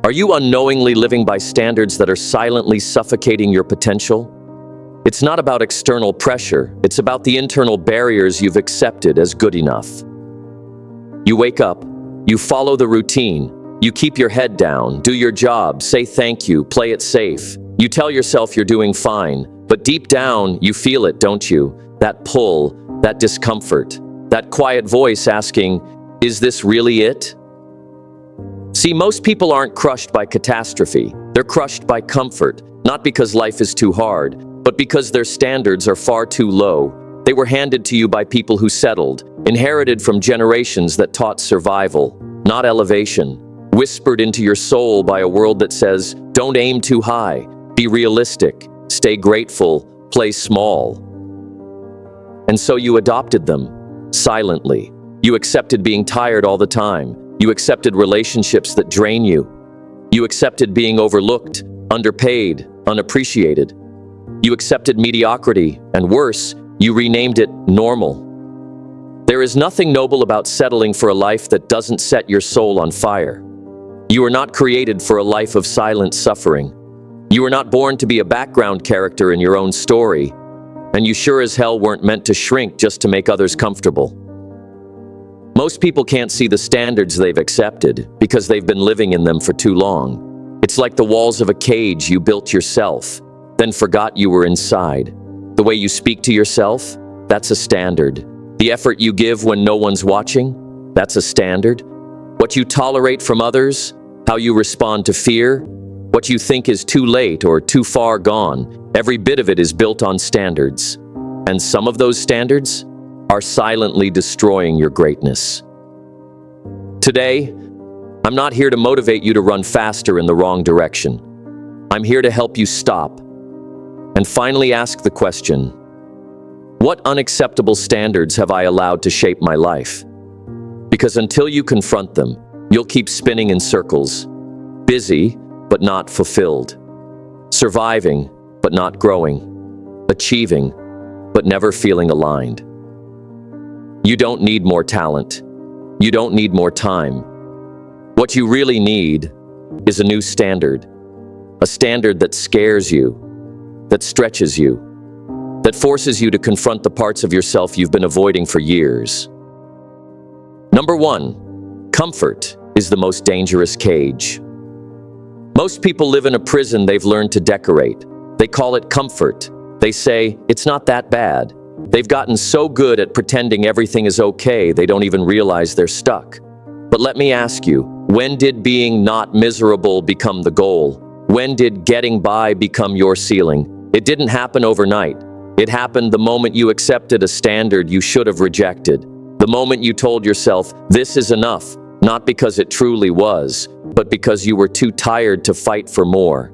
Are you unknowingly living by standards that are silently suffocating your potential? It's not about external pressure, it's about the internal barriers you've accepted as good enough. You wake up, you follow the routine, you keep your head down, do your job, say thank you, play it safe. You tell yourself you're doing fine, but deep down, you feel it, don't you? That pull, that discomfort, that quiet voice asking, is this really it? See, most people aren't crushed by catastrophe. They're crushed by comfort, not because life is too hard, but because their standards are far too low. They were handed to you by people who settled, inherited from generations that taught survival, not elevation, whispered into your soul by a world that says, don't aim too high, be realistic, stay grateful, play small. And so you adopted them, silently. You accepted being tired all the time. You accepted relationships that drain you. You accepted being overlooked, underpaid, unappreciated. You accepted mediocrity, and worse, you renamed it normal. There is nothing noble about settling for a life that doesn't set your soul on fire. You were not created for a life of silent suffering. You were not born to be a background character in your own story, and you sure as hell weren't meant to shrink just to make others comfortable. Most people can't see the standards they've accepted because they've been living in them for too long. It's like the walls of a cage you built yourself, then forgot you were inside. The way you speak to yourself, that's a standard. The effort you give when no one's watching, that's a standard. What you tolerate from others, how you respond to fear, what you think is too late or too far gone, every bit of it is built on standards. And some of those standards are silently destroying your greatness. Today, I'm not here to motivate you to run faster in the wrong direction. I'm here to help you stop and finally ask the question, what unacceptable standards have I allowed to shape my life? Because until you confront them, you'll keep spinning in circles, busy but not fulfilled, surviving but not growing, achieving but never feeling aligned. You don't need more talent. You don't need more time. What you really need is a new standard, a standard that scares you, that stretches you, that forces you to confront the parts of yourself you've been avoiding for years. Number one, comfort is the most dangerous cage. Most people live in a prison they've learned to decorate. They call it comfort. They say, it's not that bad. They've gotten so good at pretending everything is okay, they don't even realize they're stuck. But let me ask you, when did being not miserable become the goal? When did getting by become your ceiling? It didn't happen overnight. It happened the moment you accepted a standard you should have rejected. The moment you told yourself, this is enough, not because it truly was, but because you were too tired to fight for more.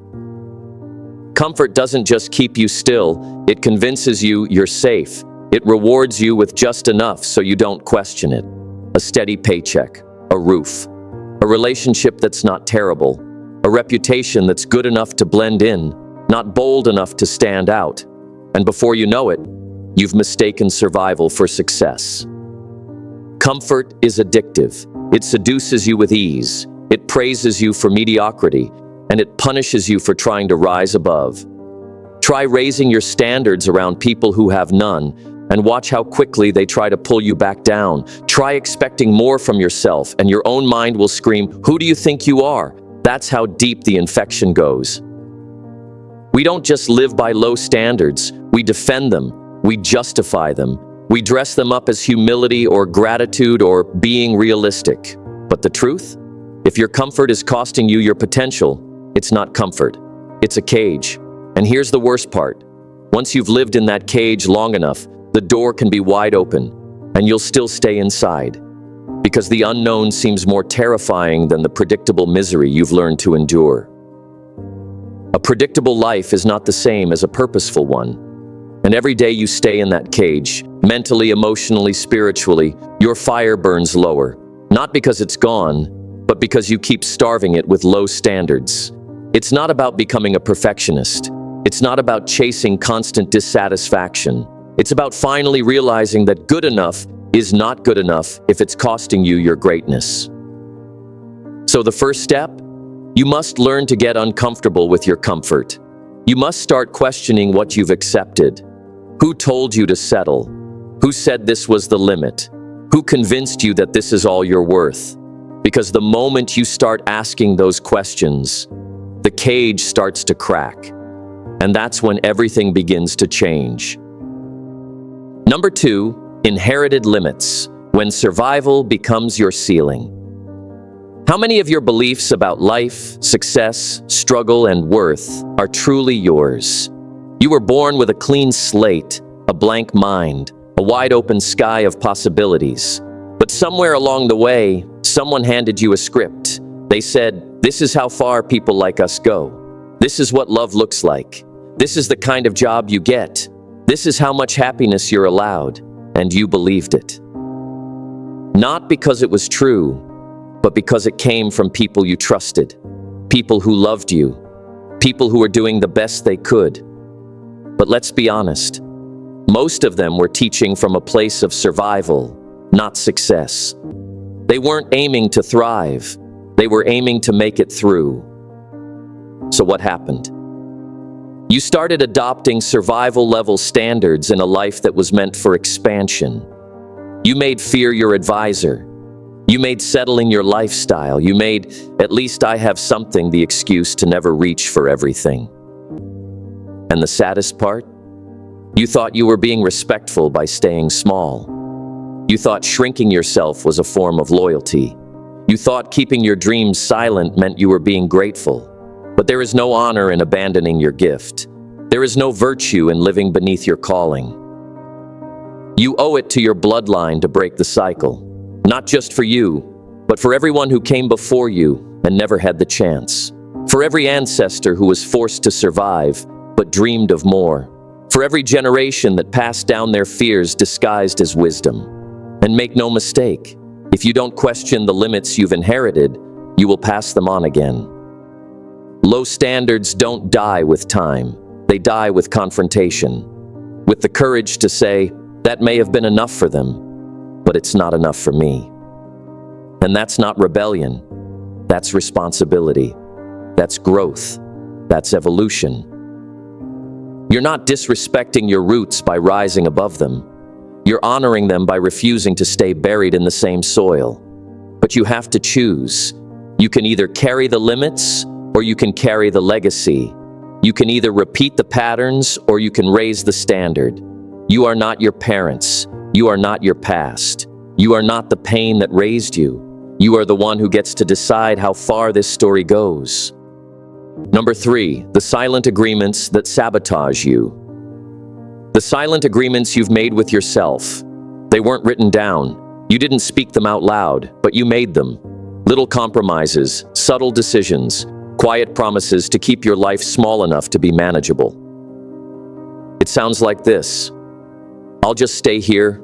Comfort doesn't just keep you still, it convinces you you're safe. It rewards you with just enough so you don't question it. A steady paycheck, a roof, a relationship that's not terrible, a reputation that's good enough to blend in, not bold enough to stand out. And before you know it, you've mistaken survival for success. Comfort is addictive. It seduces you with ease. It praises you for mediocrity, and it punishes you for trying to rise above. Try raising your standards around people who have none, and watch how quickly they try to pull you back down. Try expecting more from yourself, and your own mind will scream, who do you think you are? That's how deep the infection goes. We don't just live by low standards, we defend them, we justify them, we dress them up as humility or gratitude or being realistic. But the truth? If your comfort is costing you your potential, it's not comfort, it's a cage. And here's the worst part. Once you've lived in that cage long enough, the door can be wide open, and you'll still stay inside. Because the unknown seems more terrifying than the predictable misery you've learned to endure. A predictable life is not the same as a purposeful one. And every day you stay in that cage, mentally, emotionally, spiritually, your fire burns lower. Not because it's gone, but because you keep starving it with low standards. It's not about becoming a perfectionist. It's not about chasing constant dissatisfaction. It's about finally realizing that good enough is not good enough if it's costing you your greatness. So the first step, You must learn to get uncomfortable with your comfort. You must start questioning what you've accepted. Who told you to settle? Who said this was the limit? Who convinced you that this is all you're worth? Because the moment you start asking those questions, the cage starts to crack. And that's when everything begins to change. Number 2, inherited limits, when survival becomes your ceiling. How many of your beliefs about life, success, struggle, and worth are truly yours? You were born with a clean slate, a blank mind, a wide-open sky of possibilities. But somewhere along the way, someone handed you a script. They said, "This is how far people like us go. This is what love looks like. This is the kind of job you get. This is how much happiness you're allowed." And you believed it. Not because it was true, but because it came from people you trusted, people who loved you, people who were doing the best they could. But let's be honest, most of them were teaching from a place of survival, not success. They weren't aiming to thrive, they were aiming to make it through. So what happened? You started adopting survival-level standards in a life that was meant for expansion. You made fear your advisor. You made settling your lifestyle. You made, "At least I have something," the excuse to never reach for everything. And the saddest part? You thought you were being respectful by staying small. You thought shrinking yourself was a form of loyalty. You thought keeping your dreams silent meant you were being grateful. But there is no honor in abandoning your gift. There is no virtue in living beneath your calling. You owe it to your bloodline to break the cycle. Not just for you, but for everyone who came before you and never had the chance. For every ancestor who was forced to survive, but dreamed of more. For every generation that passed down their fears disguised as wisdom. And make no mistake, if you don't question the limits you've inherited, you will pass them on again. Low standards don't die with time. They die with confrontation. With the courage to say, "That may have been enough for them, but it's not enough for me." And that's not rebellion. That's responsibility. That's growth. That's evolution. You're not disrespecting your roots by rising above them. You're honoring them by refusing to stay buried in the same soil. But you have to choose. You can either carry the limits, or you can carry the legacy. You can either repeat the patterns, or you can raise the standard. You are not your parents. You are not your past. You are not the pain that raised you. You are the one who gets to decide how far this story goes. Number 3, the silent agreements that sabotage you. The silent agreements you've made with yourself. They weren't written down. You didn't speak them out loud, but you made them. Little compromises, subtle decisions, quiet promises to keep your life small enough to be manageable. It sounds like this. "I'll just stay here.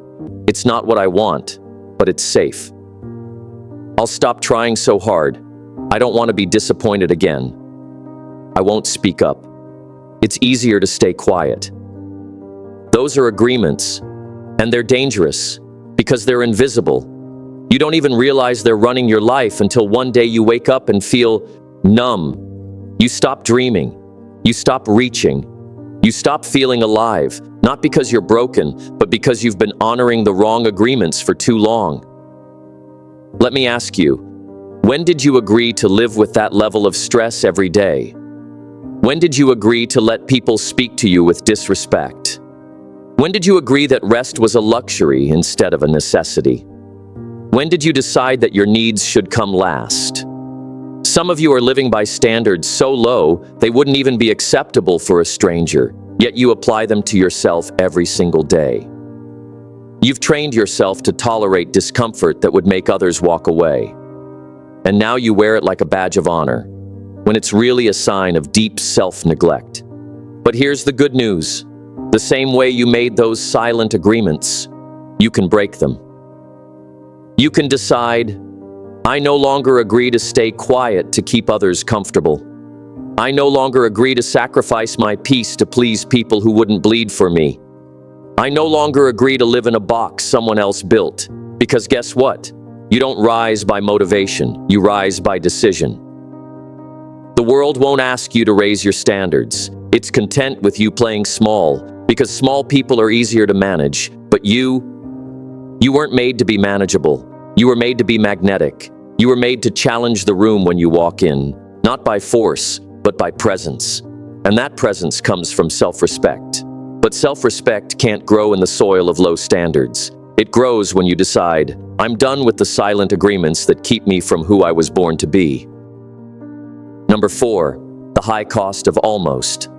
It's not what I want, but it's safe. I'll stop trying so hard. I don't want to be disappointed again. I won't speak up. It's easier to stay quiet." Those are agreements, and they're dangerous because they're invisible. You don't even realize they're running your life until one day you wake up and feel numb. You stop dreaming. You stop reaching. You stop feeling alive, not because you're broken, but because you've been honoring the wrong agreements for too long. Let me ask you, when did you agree to live with that level of stress every day? When did you agree to let people speak to you with disrespect? When did you agree that rest was a luxury instead of a necessity? When did you decide that your needs should come last? Some of you are living by standards so low they wouldn't even be acceptable for a stranger, yet you apply them to yourself every single day. You've trained yourself to tolerate discomfort that would make others walk away. And now you wear it like a badge of honor, when it's really a sign of deep self-neglect. But here's the good news. The same way you made those silent agreements, you can break them. You can decide, "I no longer agree to stay quiet to keep others comfortable. I no longer agree to sacrifice my peace to please people who wouldn't bleed for me. I no longer agree to live in a box someone else built." Because guess what? You don't rise by motivation, you rise by decision. The world won't ask you to raise your standards. It's content with you playing small, because small people are easier to manage. But you weren't made to be manageable. You were made to be magnetic. You were made to challenge the room when you walk in, not by force, but by presence. And that presence comes from self-respect. But self-respect can't grow in the soil of low standards. It grows when you decide, I'm done with the silent agreements that keep me from who I was born to be. Number 4, the high cost of almost.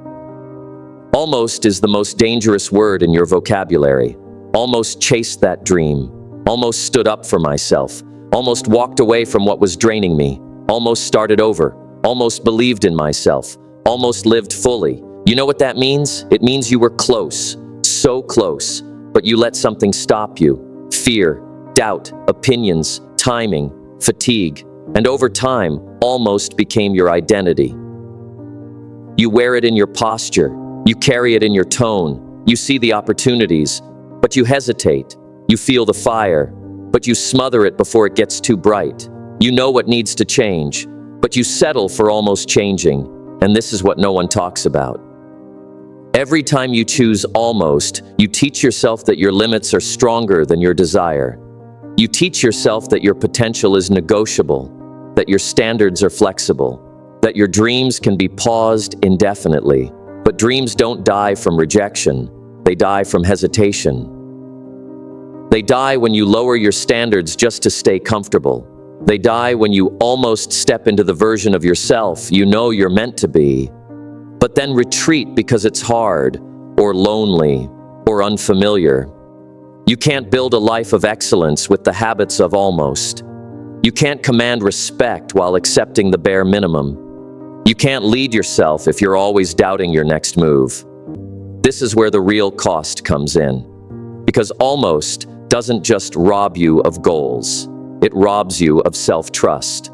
Almost is the most dangerous word in your vocabulary. Almost chased that dream. Almost stood up for myself. Almost walked away from what was draining me. Almost started over. Almost believed in myself. Almost lived fully. You know what that means? It means you were close. So close. But you let something stop you. Fear, doubt, opinions, timing, fatigue. And over time, almost became your identity. You wear it in your posture. You carry it in your tone. You see the opportunities, but you hesitate. You feel the fire, but you smother it before it gets too bright. You know what needs to change, but you settle for almost changing. And this is what no one talks about. Every time you choose almost, you teach yourself that your limits are stronger than your desire. You teach yourself that your potential is negotiable, that your standards are flexible, that your dreams can be paused indefinitely. But dreams don't die from rejection. They die from hesitation. They die when you lower your standards just to stay comfortable. They die when you almost step into the version of yourself you know you're meant to be, but then retreat because it's hard, or lonely, or unfamiliar. You can't build a life of excellence with the habits of almost. You can't command respect while accepting the bare minimum. You can't lead yourself if you're always doubting your next move. This is where the real cost comes in. Because almost doesn't just rob you of goals, it robs you of self-trust.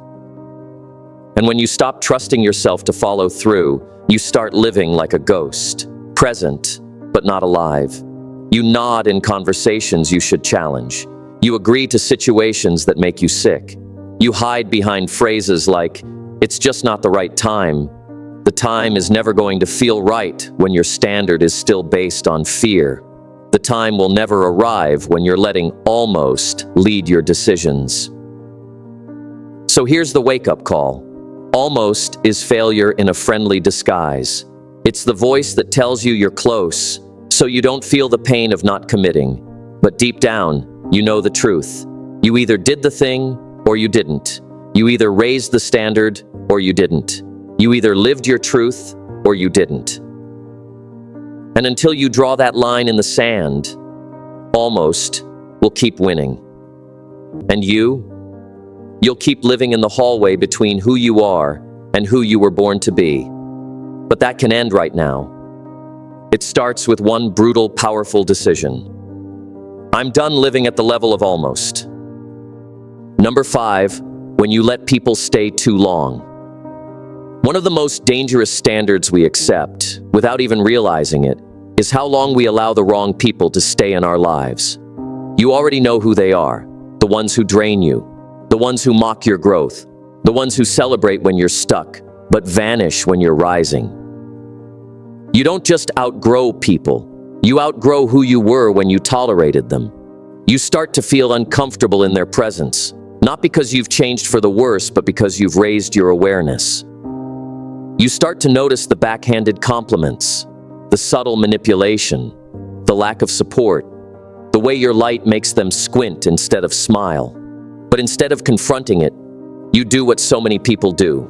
And when you stop trusting yourself to follow through, you start living like a ghost, present, but not alive. You nod in conversations you should challenge. You agree to situations that make you sick. You hide behind phrases like, "It's just not the right time." The time is never going to feel right when your standard is still based on fear. The time will never arrive when you're letting almost lead your decisions. So here's the wake-up call. Almost is failure in a friendly disguise. It's the voice that tells you you're close, so you don't feel the pain of not committing. But deep down, you know the truth. You either did the thing or you didn't. You either raised the standard or you didn't. You either lived your truth or you didn't. And until you draw that line in the sand, almost will keep winning. And you'll keep living in the hallway between who you are and who you were born to be. But that can end right now. It starts with one brutal, powerful decision. I'm done living at the level of almost. Number 5, when you let people stay too long. One of the most dangerous standards we accept, without even realizing it, is how long we allow the wrong people to stay in our lives. You already know who they are, the ones who drain you, the ones who mock your growth, the ones who celebrate when you're stuck, but vanish when you're rising. You don't just outgrow people, you outgrow who you were when you tolerated them. You start to feel uncomfortable in their presence, not because you've changed for the worse, but because you've raised your awareness. You start to notice the backhanded compliments, the subtle manipulation, the lack of support, the way your light makes them squint instead of smile. But instead of confronting it, you do what so many people do.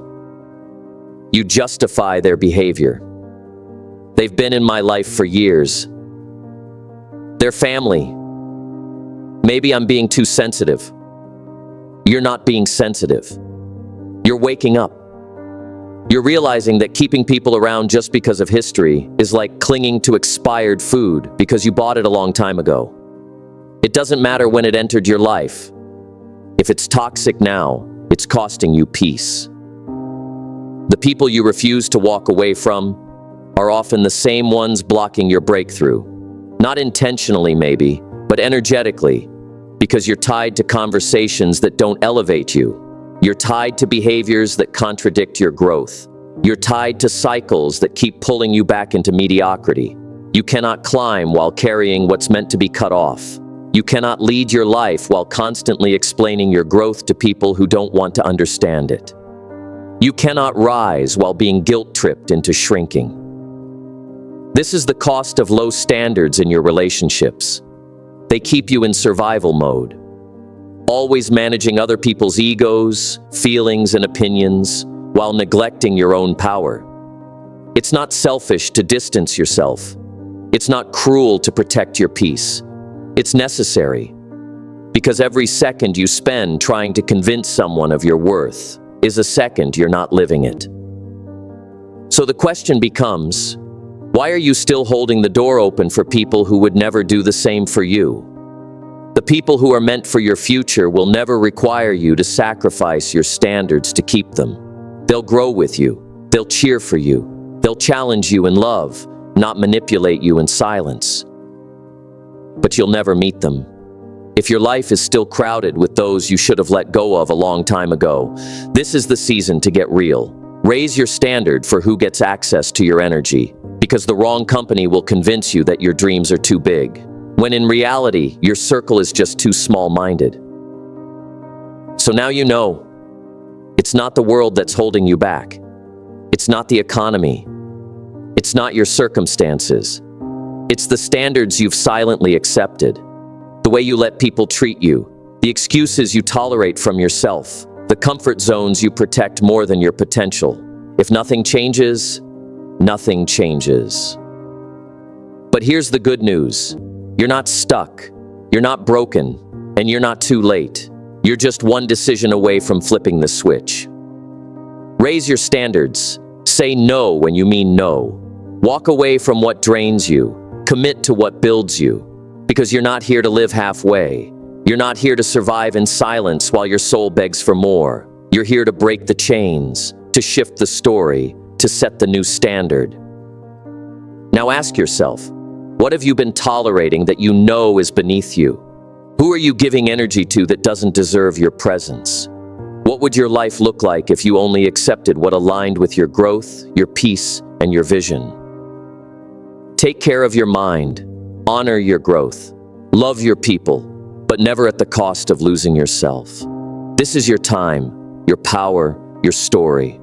You justify their behavior. They've been in my life for years. They're family. Maybe I'm being too sensitive. You're not being sensitive. You're waking up. You're realizing that keeping people around just because of history is like clinging to expired food because you bought it a long time ago. It doesn't matter when it entered your life. If it's toxic now, it's costing you peace. The people you refuse to walk away from are often the same ones blocking your breakthrough. Not intentionally maybe, but energetically, because you're tied to conversations that don't elevate you. You're tied to behaviors that contradict your growth. You're tied to cycles that keep pulling you back into mediocrity. You cannot climb while carrying what's meant to be cut off. You cannot lead your life while constantly explaining your growth to people who don't want to understand it. You cannot rise while being guilt-tripped into shrinking. This is the cost of low standards in your relationships. They keep you in survival mode, always managing other people's egos, feelings, and opinions, while neglecting your own power. It's not selfish to distance yourself. It's not cruel to protect your peace. It's necessary, because every second you spend trying to convince someone of your worth is a second you're not living it. So the question becomes, why are you still holding the door open for people who would never do the same for you? The people who are meant for your future will never require you to sacrifice your standards to keep them. They'll grow with you. They'll cheer for you. They'll challenge you in love, not manipulate you in silence. But you'll never meet them. If your life is still crowded with those you should have let go of a long time ago, this is the season to get real. Raise your standard for who gets access to your energy, because the wrong company will convince you that your dreams are too big, when in reality, your circle is just too small-minded. So now you know, it's not the world that's holding you back. It's not the economy. It's not your circumstances. It's the standards you've silently accepted, the way you let people treat you, the excuses you tolerate from yourself, the comfort zones you protect more than your potential. If nothing changes, nothing changes. But here's the good news. You're not stuck, you're not broken, and you're not too late. You're just one decision away from flipping the switch. Raise your standards. Say no when you mean no. Walk away from what drains you. Commit to what builds you. Because you're not here to live halfway. You're not here to survive in silence while your soul begs for more. You're here to break the chains, to shift the story, to set the new standard. Now ask yourself, what have you been tolerating that you know is beneath you? Who are you giving energy to that doesn't deserve your presence? What would your life look like if you only accepted what aligned with your growth, your peace, and your vision? Take care of your mind, honor your growth, love your people, but never at the cost of losing yourself. This is your time, your power, your story.